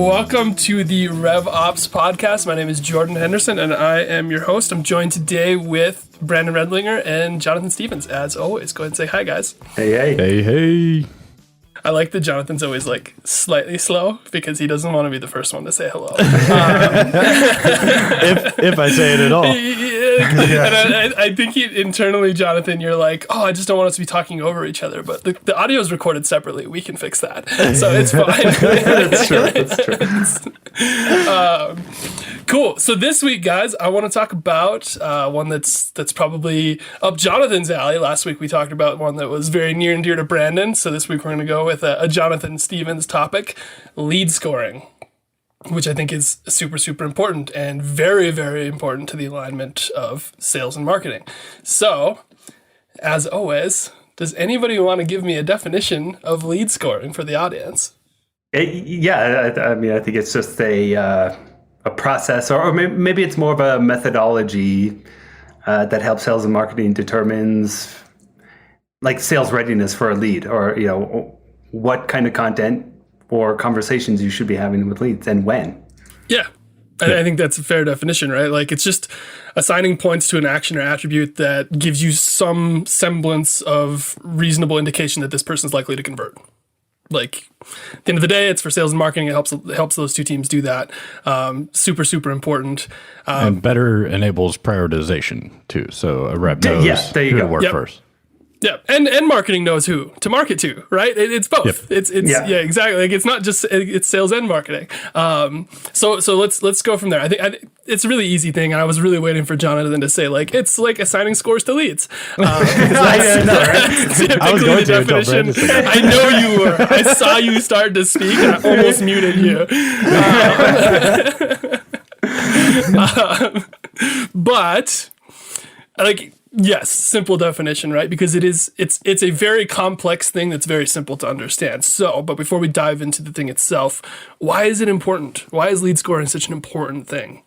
Welcome to the RevOps podcast. My name is Jordan Henderson, and I am your host. I'm joined today with Brandon Redlinger and Jonathan Stevens, as always. Go ahead and say hi, guys. Hey. Hey. I like that Jonathan's always like slightly slow because he doesn't want to be the first one to say hello. If I say it at all. And I think internally, Jonathan, you're like, oh, I just don't want us to be talking over each other. But the audio is recorded separately. We can fix that. So it's fine. That's true. Cool. So this week, guys, I want to talk about one that's probably up Jonathan's alley. Last week we talked about one that was very near and dear to Brandon. So this week we're going to go with a Jonathan Stevens topic, lead scoring, which I think is super, super important and very, very important to the alignment of sales and marketing. So, as always, does anybody want to give me a definition of lead scoring for the audience? I think it's just a process, or maybe it's more of a methodology that helps sales and marketing determines like sales readiness for a lead, or what kind of content or conversations you should be having with leads and when. Yeah. I think that's a fair definition, right? Like it's just assigning points to an action or attribute that gives you some semblance of reasonable indication that this person is likely to convert. Like at the end of the day, it's for sales and marketing. It helps those two teams do that. Super, super important. And better enables prioritization too. So a rep knows there you who go. to work first. Yeah, and marketing knows who to market to, right? It's both. Yep. It's exactly. Like it's not just it's sales and marketing. So let's go from there. I think it's a really easy thing, and I was really waiting for Jonathan to say like it's like assigning scores to leads. That's I was going to definition. I know you were. I saw you start to speak, and I almost muted you. But like. Yes, simple definition, right? Because it's a very complex thing that's very simple to understand. So, but before we dive into the thing itself, why is it important? Why is lead scoring such an important thing?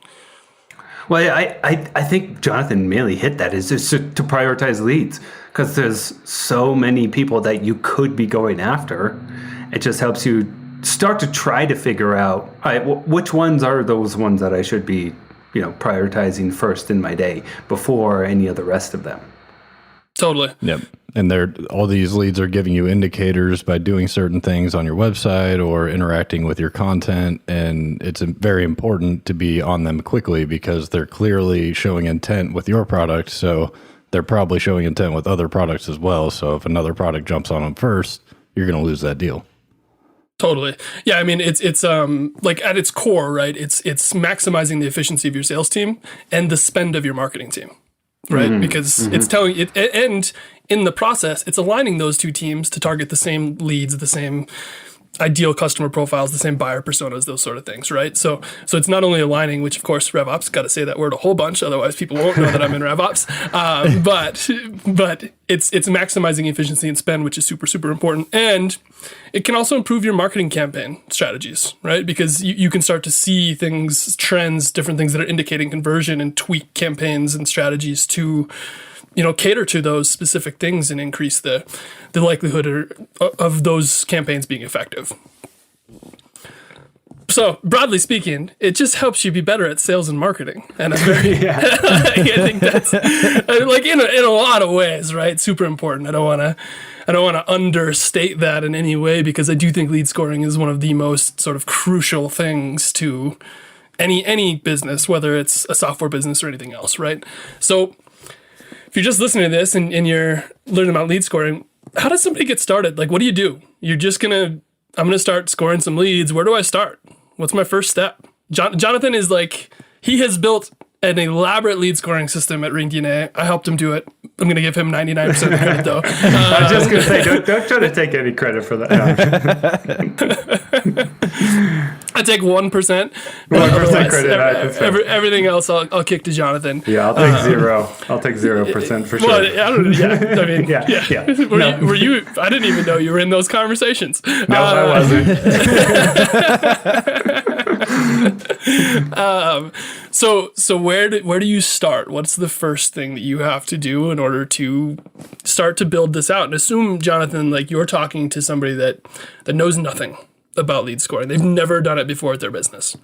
Well, I think Jonathan mainly hit that is just to prioritize leads, because there's so many people that you could be going after. It just helps you start to try to figure out, all right, which ones are those ones that I should be prioritizing first in my day before any of the rest of them. Totally. Yep. And all these leads are giving you indicators by doing certain things on your website or interacting with your content. And it's very important to be on them quickly because they're clearly showing intent with your product. So they're probably showing intent with other products as well. So if another product jumps on them first, you're going to lose that deal. Totally. Yeah, I mean it's like at its core, right? It's maximizing the efficiency of your sales team and the spend of your marketing team, right? Mm-hmm. Because it's telling it, and in the process, it's aligning those two teams to target the same leads, the same ideal customer profiles, the same buyer personas, those sort of things, right? So it's not only aligning, which of course RevOps, got to say that word a whole bunch, otherwise people won't know that I'm in RevOps. But it's maximizing efficiency and spend, which is super, super important. And it can also improve your marketing campaign strategies, right? Because you can start to see things, trends, different things that are indicating conversion and tweak campaigns and strategies to cater to those specific things and increase the likelihood of those campaigns being effective. So, broadly speaking, it just helps you be better at sales and marketing. And I think that's like in a lot of ways, right? Super important. I don't want to understate that in any way, because I do think lead scoring is one of the most sort of crucial things to any business, whether it's a software business or anything else, right? So, if you're just listening to this and you're learning about lead scoring, how does somebody get started? Like, what do you do? I'm going to start scoring some leads. Where do I start? What's my first step? Jonathan is like, he has built an elaborate lead scoring system at ringDNA. I helped him do it. I'm going to give him 99% of the credit, though. I was just going to say, don't try to take any credit for that. I take 1%. 1% credit. Everything else, I'll kick to Jonathan. Yeah, I'll take 0. I'll take 0% for sure. Well, I mean, yeah. Were you? I didn't even know you were in those conversations. No, I wasn't. So where do you start? What's the first thing that you have to do in order to start to build this out? And assume, Jonathan, like you're talking to somebody that knows nothing about lead scoring. They've never done it before at their business.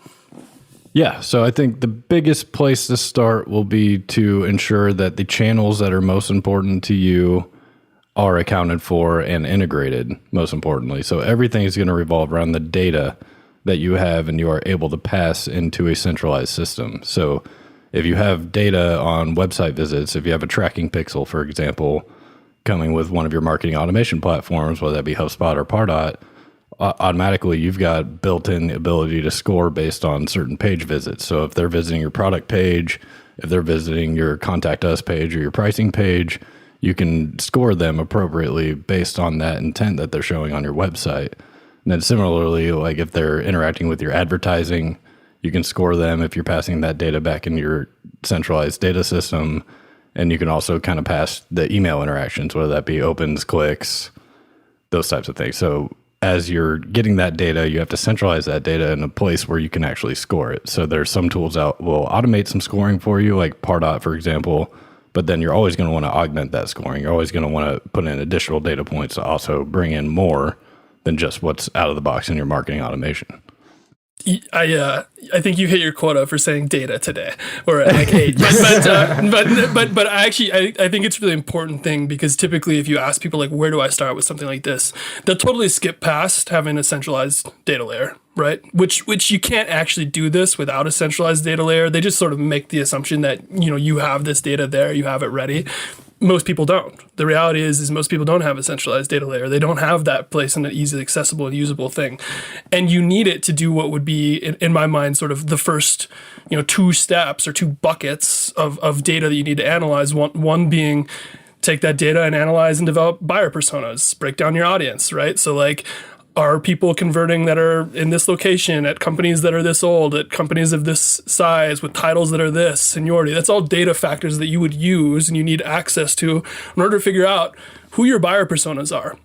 Yeah, so I think the biggest place to start will be to ensure that the channels that are most important to you are accounted for and integrated, most importantly. So everything is going to revolve around the data that you have and you are able to pass into a centralized system. So if you have data on website visits, if you have a tracking pixel, for example, coming with one of your marketing automation platforms, whether that be HubSpot or Pardot, automatically you've got built-in ability to score based on certain page visits. So if they're visiting your product page, if they're visiting your contact us page or your pricing page, you can score them appropriately based on that intent that they're showing on your website. And then similarly, like if they're interacting with your advertising, you can score them if you're passing that data back into your centralized data system. And you can also kind of pass the email interactions, whether that be opens, clicks, those types of things. So as you're getting that data, you have to centralize that data in a place where you can actually score it. So there's some tools that will automate some scoring for you, like Pardot, for example, but then you're always going to want to augment that scoring. You're always going to want to put in additional data points to also bring in more than just what's out of the box in your marketing automation. I think you hit your quota for saying data today, or like 8. But I think it's a really important thing, because typically if you ask people like, where do I start with something like this, they'll totally skip past having a centralized data layer, right? Which you can't actually do this without a centralized data layer. They just sort of make the assumption that, you have this data there, you have it ready. Most people don't. The reality is most people don't have a centralized data layer. They don't have that place in an easily accessible and usable thing. And you need it to do what would be, in my mind, sort of the first, 2 steps or 2 buckets of data that you need to analyze. One being take that data and analyze and develop buyer personas, break down your audience, right? So like, are people converting that are in this location at companies that are this old, at companies of this size with titles that are this seniority? That's all data factors that you would use and you need access to in order to figure out who your buyer personas are,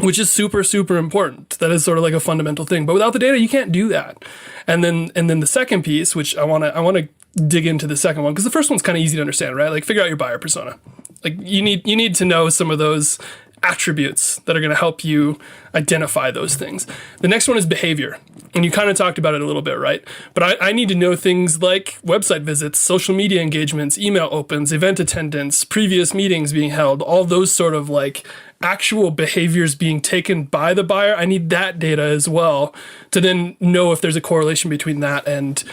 which is super, super important. That is sort of like a fundamental thing. But without the data, you can't do that. And then the second piece, which I want to dig into the second one, because the first one's kind of easy to understand, right? Like figure out your buyer persona. Like you need to know some of those attributes that are going to help you identify those things. The next one is behavior. And you kind of talked about it a little bit, right? But I need to know things like website visits, social media engagements, email opens, event attendance, previous meetings being held, all those sort of like actual behaviors being taken by the buyer. I need that data as well to then know if there's a correlation between that and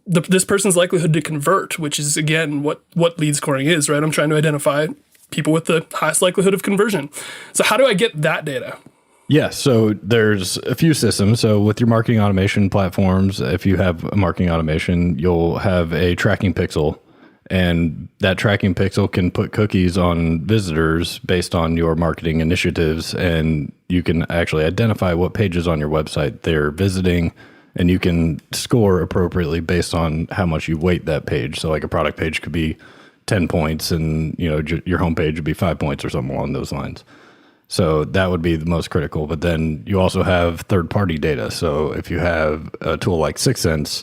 this person's likelihood to convert, which is, again, what lead scoring is, right? I'm trying to identify people with the highest likelihood of conversion. So how do I get that data? Yeah, so there's a few systems. So with your marketing automation platforms, if you have a marketing automation, you'll have a tracking pixel, and that tracking pixel can put cookies on visitors based on your marketing initiatives, and you can actually identify what pages on your website they're visiting, and you can score appropriately based on how much you weight that page. So like a product page could be 10 points and your homepage would be 5 points or something along those lines. So that would be the most critical. But then you also have third-party data. So if you have a tool like 6sense,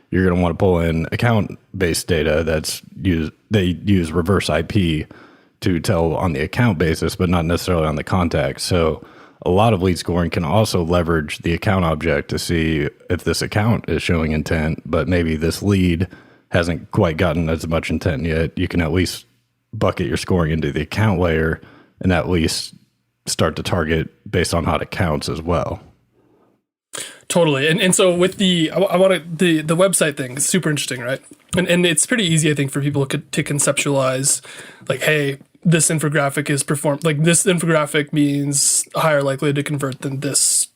you're going to want to pull in account-based data they use reverse IP to tell on the account basis, but not necessarily on the contact. So a lot of lead scoring can also leverage the account object to see if this account is showing intent, but maybe this lead hasn't quite gotten as much intent yet. You can at least bucket your scoring into the account layer and at least start to target based on how it counts as well. Totally. And so with the website thing is super interesting, right? And it's pretty easy, I think, for people to conceptualize like, hey, this infographic is performed, like this infographic means a higher likelihood to convert than this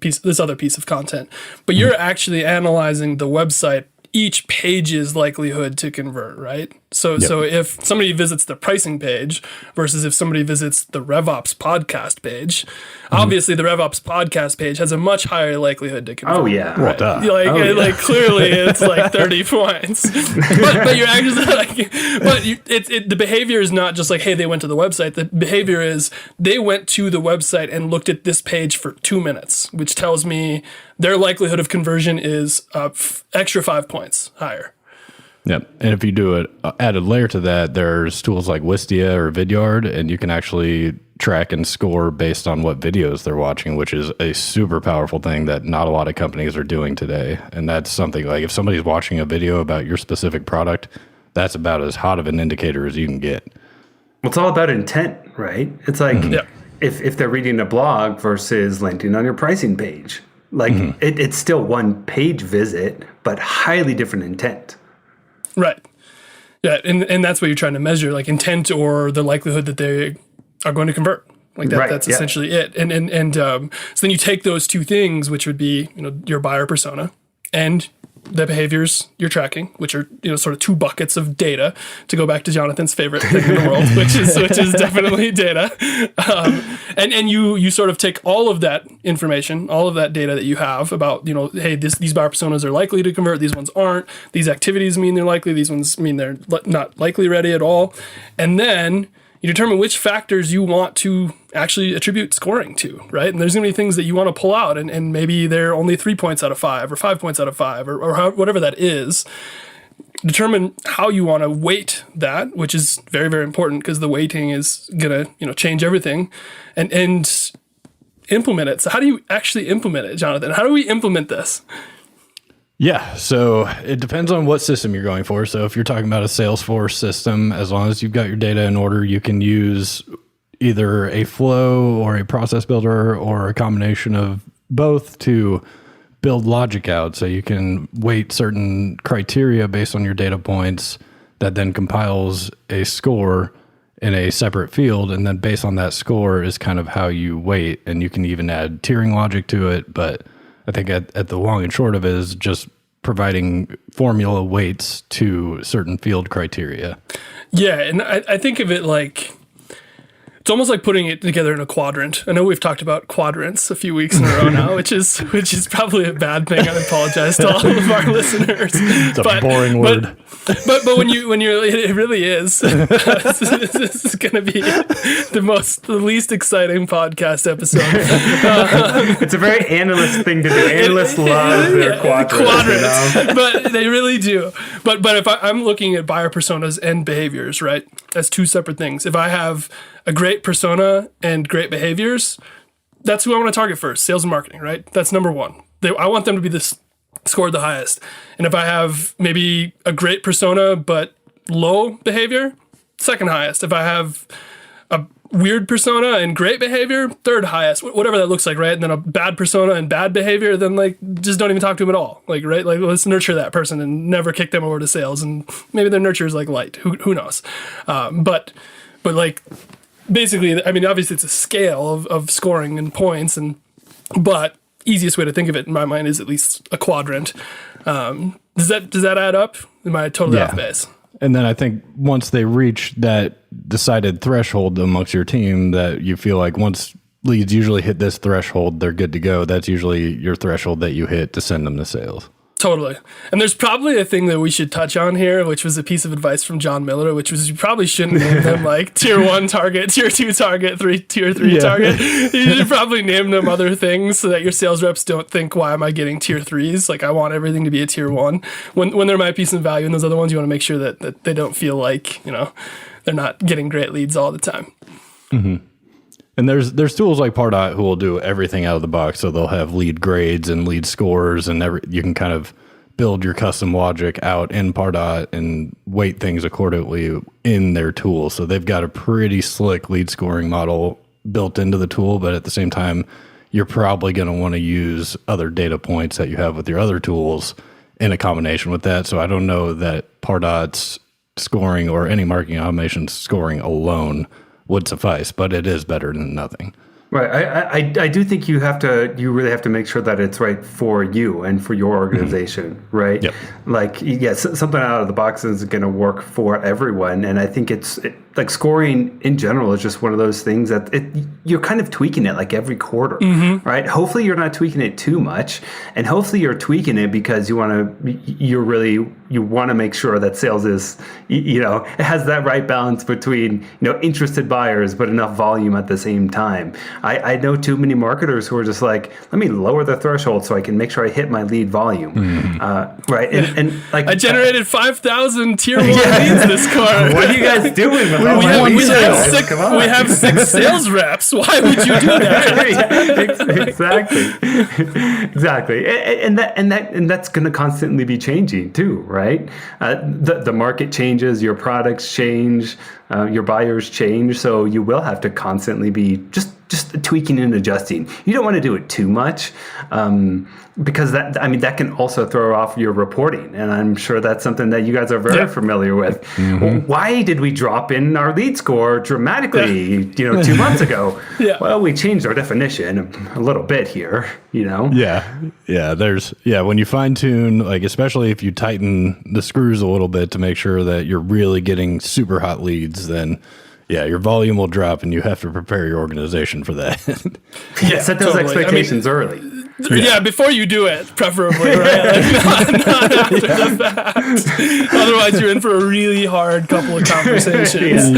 this other piece of content. But you're actually analyzing the website, each page's likelihood to convert, right? So if somebody visits the pricing page versus if somebody visits the RevOps podcast page, obviously the RevOps podcast page has a much higher likelihood to convert. Oh yeah, right? Like clearly it's like 30 points. But you're actually like, the behavior is not just like, hey, they went to the website. The behavior is they went to the website and looked at this page for 2 minutes, which tells me their likelihood of conversion is extra 5 points higher. Yep. And if you do an added layer to that, there's tools like Wistia or Vidyard, and you can actually track and score based on what videos they're watching, which is a super powerful thing that not a lot of companies are doing today. And that's something like if somebody's watching a video about your specific product, that's about as hot of an indicator as you can get. Well, it's all about intent, right? It's like if they're reading a blog versus landing on your pricing page, like it's still one page visit, but highly different intent. Right. Yeah, and that's what you're trying to measure, like intent or the likelihood that they are going to convert. Like that, that's essentially it. And so then you take those two things, which would be, your buyer persona and the behaviors you're tracking, which are, sort of two buckets of data, to go back to Jonathan's favorite thing in the world, which is definitely data. And you sort of take all of that information, all of that data that you have about, hey, these buyer personas are likely to convert, these ones aren't, these activities mean they're likely, these ones mean they're not likely ready at all. And then you determine which factors you want to actually attribute scoring to, right? And there's going to be things that you want to pull out, and maybe they're only 3 points out of 5 or 5 points out of 5 or whatever that is. Determine how you want to weight that, which is very, very important because the weighting is going to, change everything, and implement it. So how do you actually implement it, Jonathan? How do we implement this? Yeah, so it depends on what system you're going for. So if you're talking about a Salesforce system, as long as you've got your data in order, you can use either a flow or a process builder or a combination of both to build logic out. So you can weight certain criteria based on your data points that then compiles a score in a separate field. And then based on that score is kind of how you weight. And you can even add tiering logic to it. But I think at the long and short of it is just providing formula weights to certain field criteria. Yeah, and I think of it like, it's almost like putting it together in a quadrant. I know we've talked about quadrants a few weeks in a row now, which is probably a bad thing. I apologize to all of our listeners. It's a boring word. But when you it really is. This is going to be the least exciting podcast episode. It's a very analyst thing to do. Analysts love their quadrants. But they really do. But if I'm looking at buyer personas and behaviors, right? That's two separate things. If I have a great persona and great behaviors, that's who I want to target first. Sales and marketing, right? That's number one. I want them to be scored the highest. And if I have maybe a great persona but low behavior, second highest. If I have a weird persona and great behavior, third highest, whatever that looks like, right? And then a bad persona and bad behavior, then just don't even talk to them at all. Right? Let's nurture that person and never kick them over to sales. And maybe their nurture is light. Who knows? But basically, I mean, obviously it's a scale of scoring and points, but easiest way to think of it in my mind is at least a quadrant. Does that add up? Am I totally off base? And then I think once they reach that decided threshold amongst your team that you feel like once leads usually hit this threshold, they're good to go. That's usually your threshold that you hit to send them to sales. Totally. And there's probably a thing that we should touch on here, which was a piece of advice from John Miller, which was you probably shouldn't name them like tier 1 target, tier 2 target, tier 3 target. You should probably name them other things so that your sales reps don't think, why am I getting tier 3s? Like I want everything to be a tier 1. When there might be some value in those other ones, you want to make sure that they don't feel like, they're not getting great leads all the time. Mm-hmm. And there's tools like Pardot who will do everything out of the box. So they'll have lead grades and lead scores, and you can kind of build your custom logic out in Pardot and weight things accordingly in their tool. So they've got a pretty slick lead scoring model built into the tool, but at the same time, you're probably going to want to use other data points that you have with your other tools in a combination with that. So I don't know that Pardot's scoring or any marketing automation scoring alone would suffice, but it is better than nothing. Right. I do think you really have to make sure that it's right for you and for your organization, right? Yep. Something out of the box is going to work for everyone. And I think like scoring in general is just one of those things that you're kind of tweaking it like every quarter, right? Hopefully you're not tweaking it too much, and hopefully you're tweaking it because you're really you want to make sure that sales is, it has that right balance between, interested buyers, but enough volume at the same time. I know too many marketers who are just like, let me lower the threshold so I can make sure I hit my lead volume. Right. And like, I generated 5,000 tier 1 leads this quarter. What are you guys doing with all my we leads? have 6 sales reps. Why would you do that? Exactly. And that's going to constantly be changing too, right? The market changes, your products change, your buyers change, so you will have to constantly be just tweaking and adjusting. You don't want to do it too much, because that can also throw off your reporting, and I'm sure that's something that you guys are very familiar with. Why did we drop in our lead score dramatically 2 months ago? Well, we changed our definition a little bit here, when you fine tune, like especially if you tighten the screws a little bit to make sure that you're really getting super hot leads, then your volume will drop, and you have to prepare your organization for that. Set those expectations early. Yeah, before you do it, preferably, right? Like not after the fact. Otherwise, you're in for a really hard couple of conversations.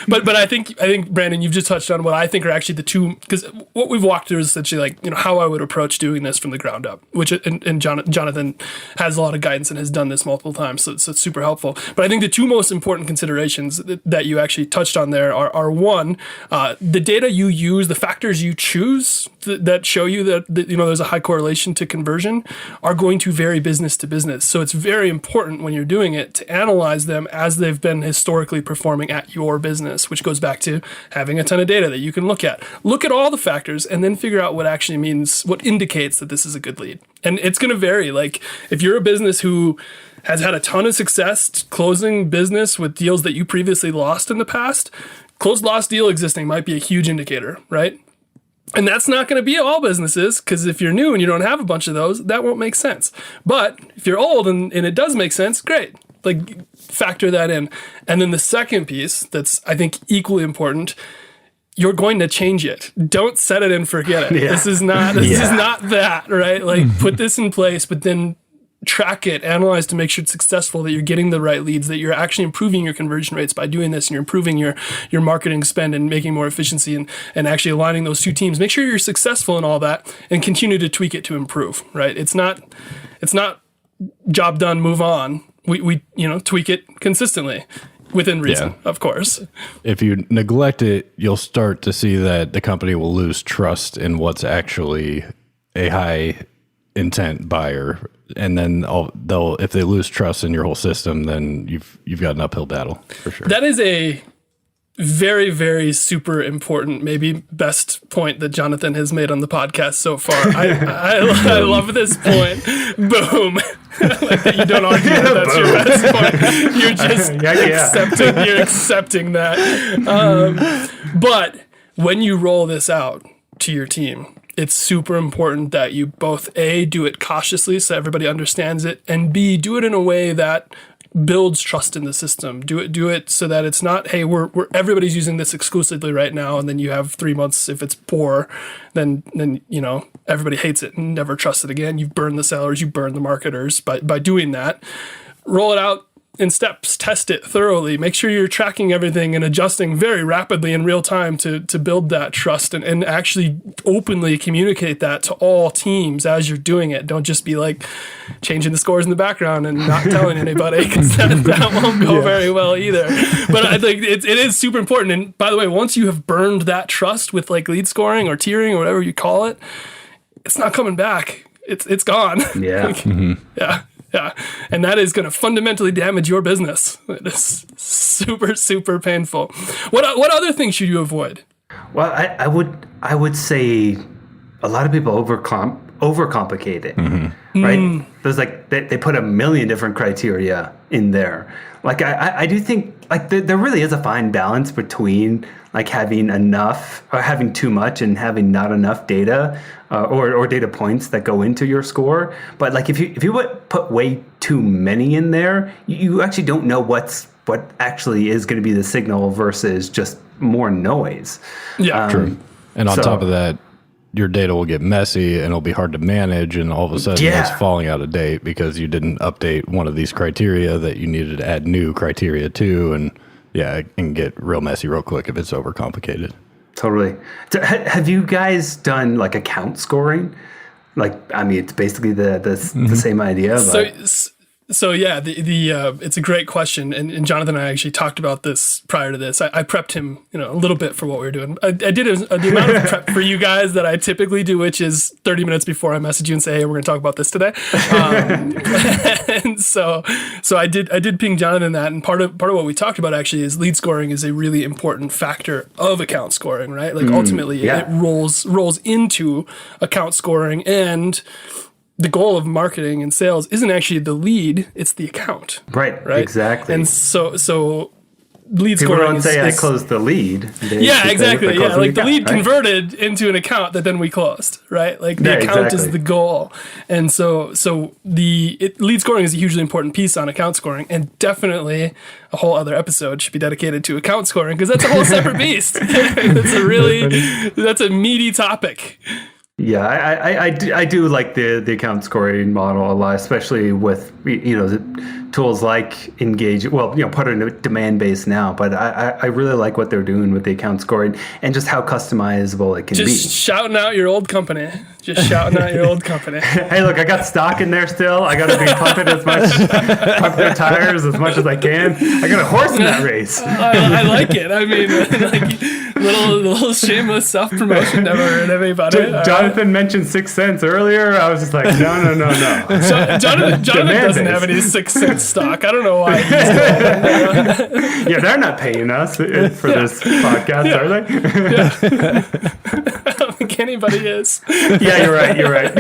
But I think Brandon, you've just touched on what I think are actually the two, because what we've walked through is essentially like how I would approach doing this from the ground up, which and Jonathan has a lot of guidance and has done this multiple times, so it's super helpful. But I think the two most important considerations that you actually touched on there are one, the data you use, the factors you choose that show you that there's a high correlation to conversion are going to vary business to business. So it's very important when you're doing it to analyze them as they've been historically performing at your business, which goes back to having a ton of data that you can look at. Look at all the factors and then figure out what actually means, what indicates that this is a good lead. And it's going to vary. Like if you're a business who has had a ton of success closing business with deals that you previously lost in the past, closed lost deal existing might be a huge indicator, right? And that's not going to be all businesses, because if you're new and you don't have a bunch of those, that won't make sense. But if you're old and it does make sense, great. Like factor that in. And then the second piece that's, I think, equally important, you're going to change it. Don't set it and forget it. This is not that, right? Like put this in place, but then track it, analyze to make sure it's successful, that you're getting the right leads, that you're actually improving your conversion rates by doing this, and you're improving your marketing spend and making more efficiency and actually aligning those two teams. Make sure you're successful in all that and continue to tweak it to improve, right? It's not job done, move on. We tweak it consistently within reason, of course. If you neglect it, you'll start to see that the company will lose trust in what's actually a high intent buyer. And then if they lose trust in your whole system, then you've got an uphill battle for sure. That is a very, very super important, maybe best point that Jonathan has made on the podcast so far. I love this point. Boom. Like that you don't argue that's your best point. You're just accepting that. But when you roll this out to your team, it's super important that you both A, do it cautiously so everybody understands it, and B, do it in a way that builds trust in the system. Do it so that it's not, hey, we're everybody's using this exclusively right now, and then you have 3 months, if it's poor, then everybody hates it and never trusts it again. You've burned the sellers, you burn the marketers by doing that. Roll it out in steps, test it thoroughly, make sure you're tracking everything and adjusting very rapidly in real time to build that trust and actually openly communicate that to all teams as you're doing it. Don't just be like changing the scores in the background and not telling anybody, because that won't go very well either. But I think it is super important. And by the way, once you have burned that trust with like lead scoring or tiering or whatever you call it, it's not coming back. It's gone. Yeah. Yeah, and that is going to fundamentally damage your business. It is super, super painful. What other things should you avoid? Well, I would say a lot of people overcomplicate it, right? There's like they put a million different criteria in there. Like I do think like there really is a fine balance between like having enough or having too much and having not enough data or data points that go into your score. But like if you put way too many in there, you actually don't know what actually is going to be the signal versus just more noise. Yeah, true. And on top of that, your data will get messy and it'll be hard to manage, and all of a sudden it's falling out of date because you didn't update one of these criteria that you needed to add new criteria to, and it can get real messy real quick if it's overcomplicated. Totally. So, have you guys done like account scoring? Like, I mean, it's basically the same idea. But... So yeah, it's a great question, and Jonathan and I actually talked about this prior to this. I prepped him, a little bit for what we were doing. I did the amount of prep for you guys that I typically do, which is 30 minutes before I message you and say, hey, we're going to talk about this today. And so I did ping Jonathan that, and part of what we talked about actually is lead scoring is a really important factor of account scoring, right? Like ultimately it rolls into account scoring, and the goal of marketing and sales isn't actually the lead, it's the account. Right? Exactly. And so lead People scoring don't say I closed the lead. Exactly. Yeah, like the lead converted into an account that then we closed, right? Like the account is the goal. And so lead scoring is a hugely important piece on account scoring, and definitely a whole other episode should be dedicated to account scoring, because that's a whole separate beast. That's a meaty topic. Yeah, I do like the account scoring model a lot, especially with tools like Engage. Well, put it in a demand base now, but I really like what they're doing with the account scoring and just how customizable it can be. Just shouting out your old company. Hey, look, I got stock in there still. I got to be pumping their tires as much as I can. I got a horse in that race. I like it. I mean, like little shameless self promotion. Never heard anybody. Jonathan mentioned 6 cents earlier. I was just like, no. Jonathan doesn't have any 6 cent stock. I don't know why. Yeah, they're not paying us for this podcast, are they? I don't think anybody is. Yeah, you're right.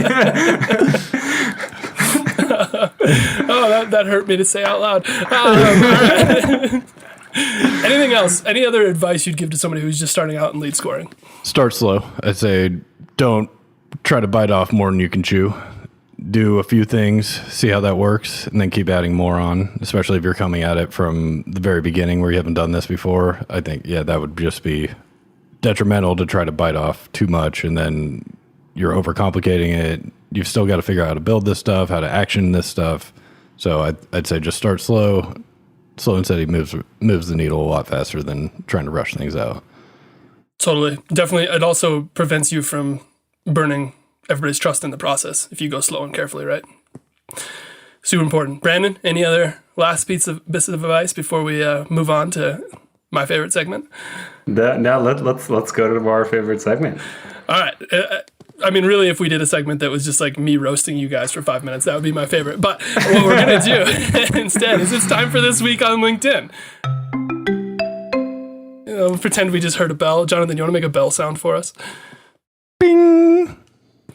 That hurt me to say out loud. All right. Anything else? Any other advice you'd give to somebody who's just starting out in lead scoring? Start slow. I'd say don't try to bite off more than you can chew. Do a few things, see how that works, and then keep adding more on, especially if you're coming at it from the very beginning where you haven't done this before. I think, that would just be detrimental to try to bite off too much, and then you're overcomplicating it. You've still got to figure out how to build this stuff, how to action this stuff. So I'd say just start slow. Slow and steady moves the needle a lot faster than trying to rush things out. Totally. Definitely. It also prevents you from burning everybody's trust in the process if you go slow and carefully, right? Super important. Brandon, any other last bits of advice before we move on to my favorite segment? Now let's go to our favorite segment. All right. I mean, really, if we did a segment that was just like me roasting you guys for 5 minutes, that would be my favorite. But what we're going to do instead is it's time for This Week on LinkedIn. We'll pretend we just heard a bell. Jonathan, you want to make a bell sound for us? Bing!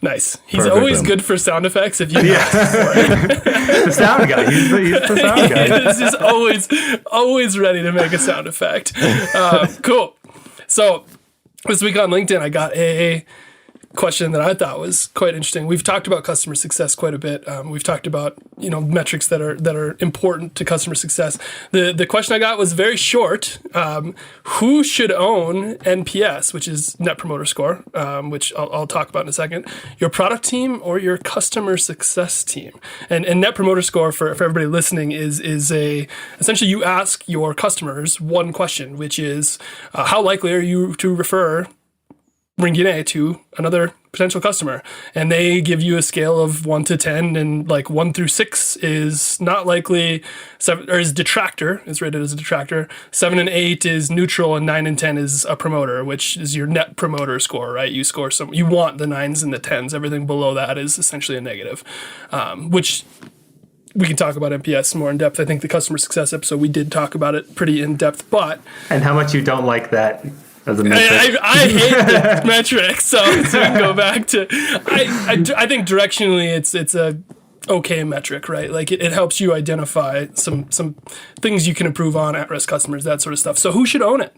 Nice. He's always good for sound effects if you ask for it. The sound guy. He's the sound guy. He's just always ready to make a sound effect. Cool. So this week on LinkedIn, I got a question that I thought was quite interesting. We've talked about customer success quite a bit. We've talked about metrics that are important to customer success. The question I got was very short. Who should own NPS, which is Net Promoter Score, which I'll talk about in a second? Your product team or your customer success team? And Net Promoter Score for everybody listening is essentially you ask your customers one question, which is how likely are you to refer ringDNA to another potential customer, and they give you a scale of 1 to 10, and like 1 through 6 is not likely, 7 or is detractor, is rated as a detractor, 7 and 8 is neutral, and 9 and 10 is a promoter, which is your Net Promoter Score, right? You score you want the 9s and the 10s. Everything below that is essentially a negative, which we can talk about NPS more in depth. I think the customer success episode, we did talk about it pretty in depth, and how much you don't like that as a metric. I hate the metric, so we can go back to. I think directionally it's a okay metric, right? Like it helps you identify some things you can improve on, at-risk customers, that sort of stuff. So who should own it?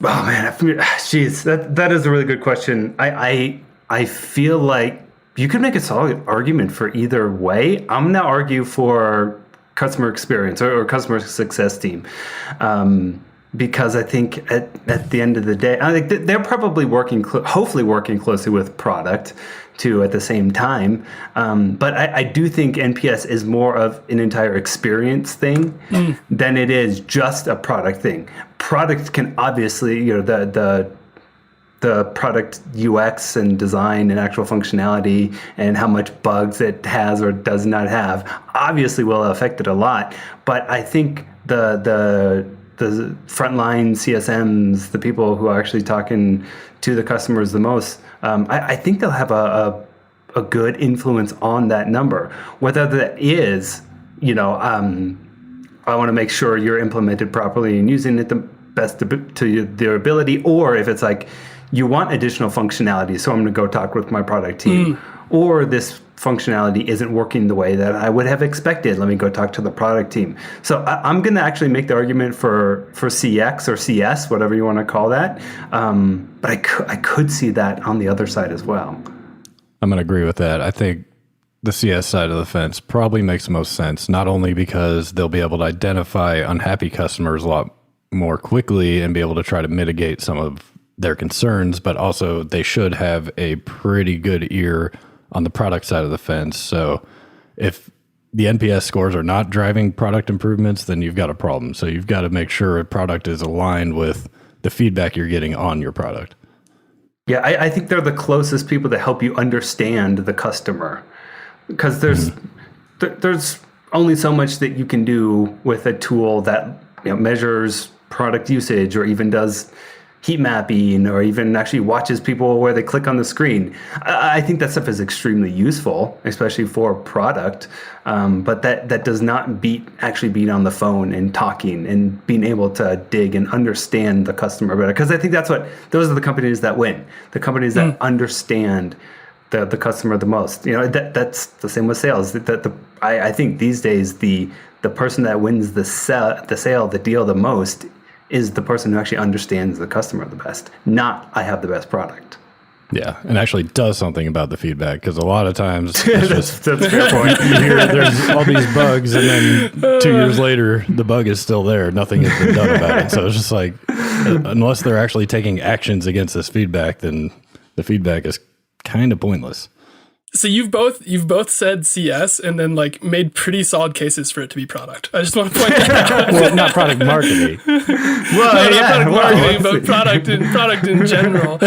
Oh man, jeez, that is a really good question. I feel like you could make a solid argument for either way. I'm gonna argue for customer experience or customer success team. because I think at the end of the day, I think they're probably hopefully working closely with product too at the same time. But I do think NPS is more of an entire experience thing than it is just a product thing. Product can obviously, the product UX and design and actual functionality and how much bugs it has or does not have obviously will affect it a lot. But I think the frontline CSMs, the people who are actually talking to the customers the most, I think they'll have a good influence on that number. Whether that is, I want to make sure you're implemented properly and using it the best to their ability, or if it's like, you want additional functionality, so I'm going to go talk with my product team. Or this functionality isn't working the way that I would have expected. Let me go talk to the product team. So I'm going to actually make the argument for CX or CS, whatever you want to call that. But I could see that on the other side as well. I'm going to agree with that. I think the CS side of the fence probably makes the most sense, not only because they'll be able to identify unhappy customers a lot more quickly and be able to try to mitigate some of their concerns, but also they should have a pretty good ear on the product side of the fence. So if the NPS scores are not driving product improvements, then you've got a problem. So you've got to make sure a product is aligned with the feedback you're getting on your product. Yeah, I think they're the closest people to help you understand the customer, because there's only so much that you can do with a tool that measures product usage or even does heat mapping or even actually watches people where they click on the screen. I think that stuff is extremely useful, especially for product. But that does not beat on the phone and talking and being able to dig and understand the customer better. Because I think those are the companies that win. The companies that understand the customer the most. That's the same with sales. I think these days the person that wins the deal the most is the person who actually understands the customer the best, not I have the best product. Yeah, and actually does something about the feedback, because a lot of times that's a fair point. You hear there's all these bugs, and then 2 years later, the bug is still there. Nothing has been done about it. So it's just like, unless they're actually taking actions against this feedback, then the feedback is kind of pointless. So you've both said CS and then made pretty solid cases for it to be product. I just want to point that out. Well, not product marketing. Not product marketing, but product in general.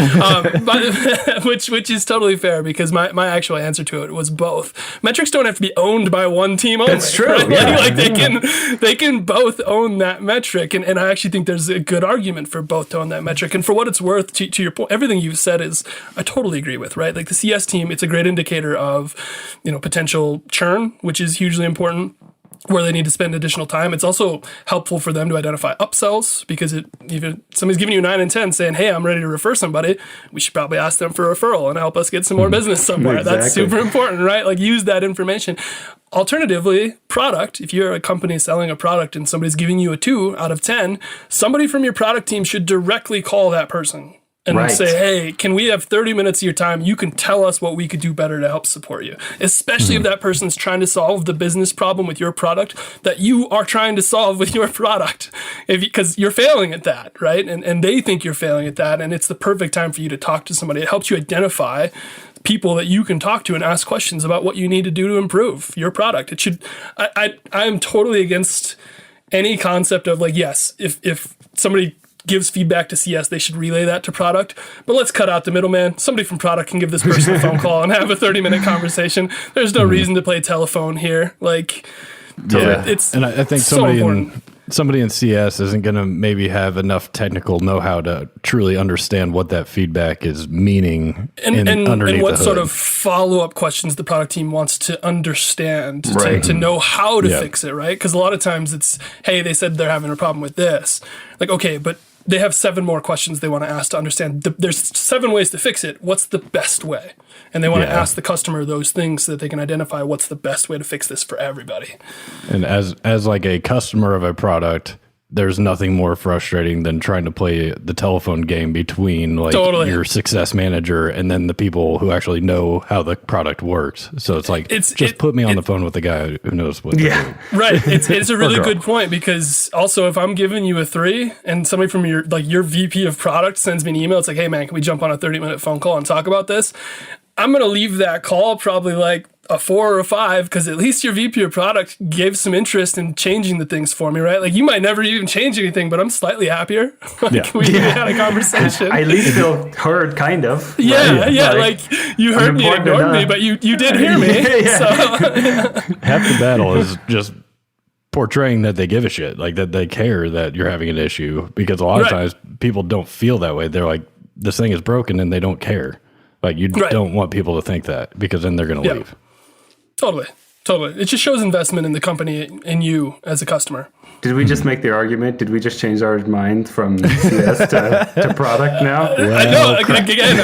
Which is totally fair, because my actual answer to it was both. Metrics don't have to be owned by one team only. That's true. Right? Yeah. They can both own that metric, and I actually think there's a good argument for both to own that metric. And for what it's worth, to your point, everything you've said I totally agree with. Right, the CS team, it's a great indicator of potential churn, which is hugely important, where they need to spend additional time. It's also helpful for them to identify upsells, because even somebody's giving you 9 and 10 saying, hey, I'm ready to refer somebody, we should probably ask them for a referral and help us get some more business somewhere. Exactly. That's super important, right? Use that information. Alternatively, product, if you're a company selling a product and somebody's giving you a 2 out of 10, somebody from your product team should directly call that person and say, hey, can we have 30 minutes of your time? You can tell us what we could do better to help support you, especially if that person's trying to solve the business problem with your product that you are trying to solve with your product, because you're failing at that, right? And they think you're failing at that, and it's the perfect time for you to talk to somebody. It helps you identify people that you can talk to and ask questions about what you need to do to improve your product. I am totally against any concept of yes, if somebody gives feedback to CS, they should relay that to product. But let's cut out the middleman. Somebody from product can give this person a phone call and have a 30-minute conversation. There's no reason to play telephone here. It's and I think somebody in CS isn't going to maybe have enough technical know-how to truly understand what that feedback is meaning and what sort of follow-up questions the product team wants to understand to know how to fix it, right? Because a lot of times it's, hey, they said they're having a problem with this. Okay, but they have 7 more questions they want to ask to understand. There's 7 ways to fix it. What's the best way? And they want to ask the customer those things so that they can identify what's the best way to fix this for everybody. And as a customer of a product, there's nothing more frustrating than trying to play the telephone game between like your success manager and then the people who actually know how the product works. So it's like, put me on the phone with the guy who knows what they're doing. Right. It's a really good point, because also if I'm giving you a 3 and somebody from your VP of product sends me an email, it's like, hey man, can we jump on a 30-minute phone call and talk about this? I'm going to leave that call probably like a 4 or a 5, because at least your VP of product gave some interest in changing the things for me, right? Like you might never even change anything, but I'm slightly happier. We had a conversson. I at least feel heard, kind of. Yeah, right? Like you heard me and ignored me, but you did hear me. So. Half the battle is just portraying that they give a shit, like that they care that you're having an issue, because a lot of times people don't feel that way. They're like, this thing is broken, and they don't care. Like you don't want people to think that, because then they're going to leave. Totally. It just shows investment in the company and you as a customer. Did we just make the argument? Did we just change our mind from CS to product now? Well, I know. Again,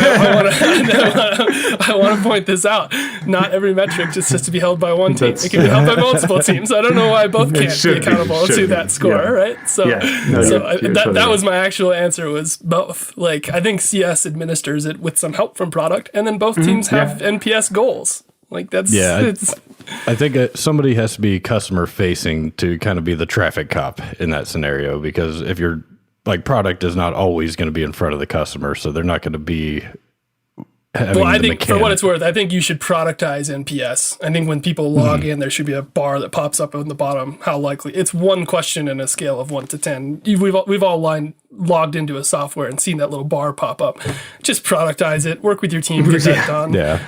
I want to point this out. Not every metric just has to be held by one team. It can be held by multiple teams. I don't know why both can't be accountable to that score, right? So, that was my actual answer, was both. Like, I think CS administers it with some help from product, and then both teams have NPS goals. Like that's I think somebody has to be customer facing to kind of be the traffic cop in that scenario, because if you're like, product is not always going to be in front of the customer, so they're not going to be I think for what it's worth, I think you should productize NPS. I think when people log in, there should be a bar that pops up on the bottom. How likely? It's one question in a scale of 1 to 10. We've all logged into a software and seen that little bar pop up. Just productize it. Work with your team. Get that done. Yeah.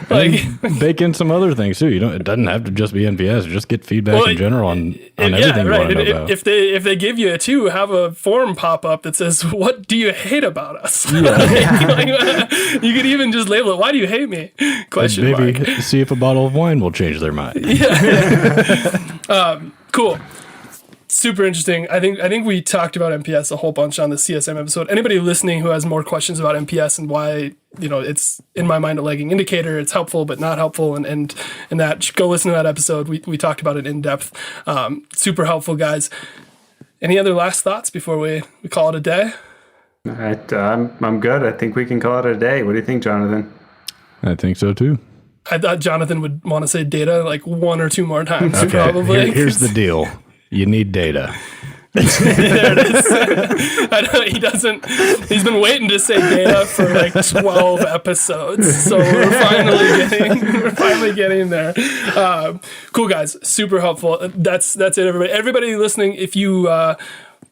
Bake in some other things too. It doesn't have to just be NPS. Just get feedback in general on everything you want to know about. If they give you a 2, have a form pop up that says, "What do you hate about us?" You could even just label it. Why do you hate me? Question mark. Maybe see if a bottle of wine will change their mind. Cool. Super interesting. I think we talked about NPS a whole bunch on the CSM episode. Anybody listening who has more questions about NPS and why, it's in my mind a lagging indicator, it's helpful but not helpful, and that, go listen to that episode. We talked about it in depth. Super helpful, guys. Any other last thoughts before we call it a day? All right, I'm good. I think we can call it a day. What do you think, Jonathan? I think so too. I thought Jonathan would want to say data like 1 or 2 more times. Okay. Probably. Here's the deal. You need data. There it is. I know he doesn't. He's been waiting to say data for like 12 episodes, so we're finally getting there. Cool, guys. Super helpful. That's it, everybody. Everybody listening, if you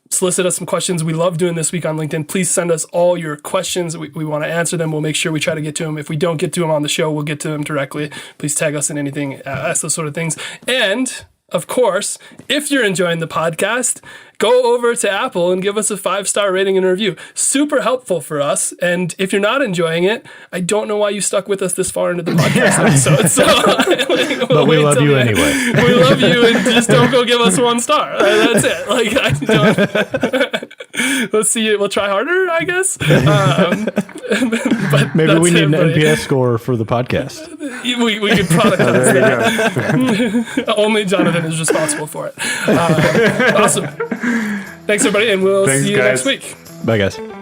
solicit us some questions, we love doing this week on LinkedIn. Please send us all your questions. We want to answer them. We'll make sure we try to get to them. If we don't get to them on the show, we'll get to them directly. Please tag us in anything, ask those sort of things. And of course, if you're enjoying the podcast, go over to Apple and give us a 5-star rating and a review. Super helpful for us. And if you're not enjoying it, I don't know why you stuck with us this far into the podcast episode. So, but we love you anyway. We love you, and just don't go give us 1 star. That's it. Let's see. We'll try harder, I guess. But maybe we need an NPS score for the podcast. We could productize that. Only Jonathan is responsible for it. Awesome. Thanks, everybody, and we'll see you next week. Bye, guys.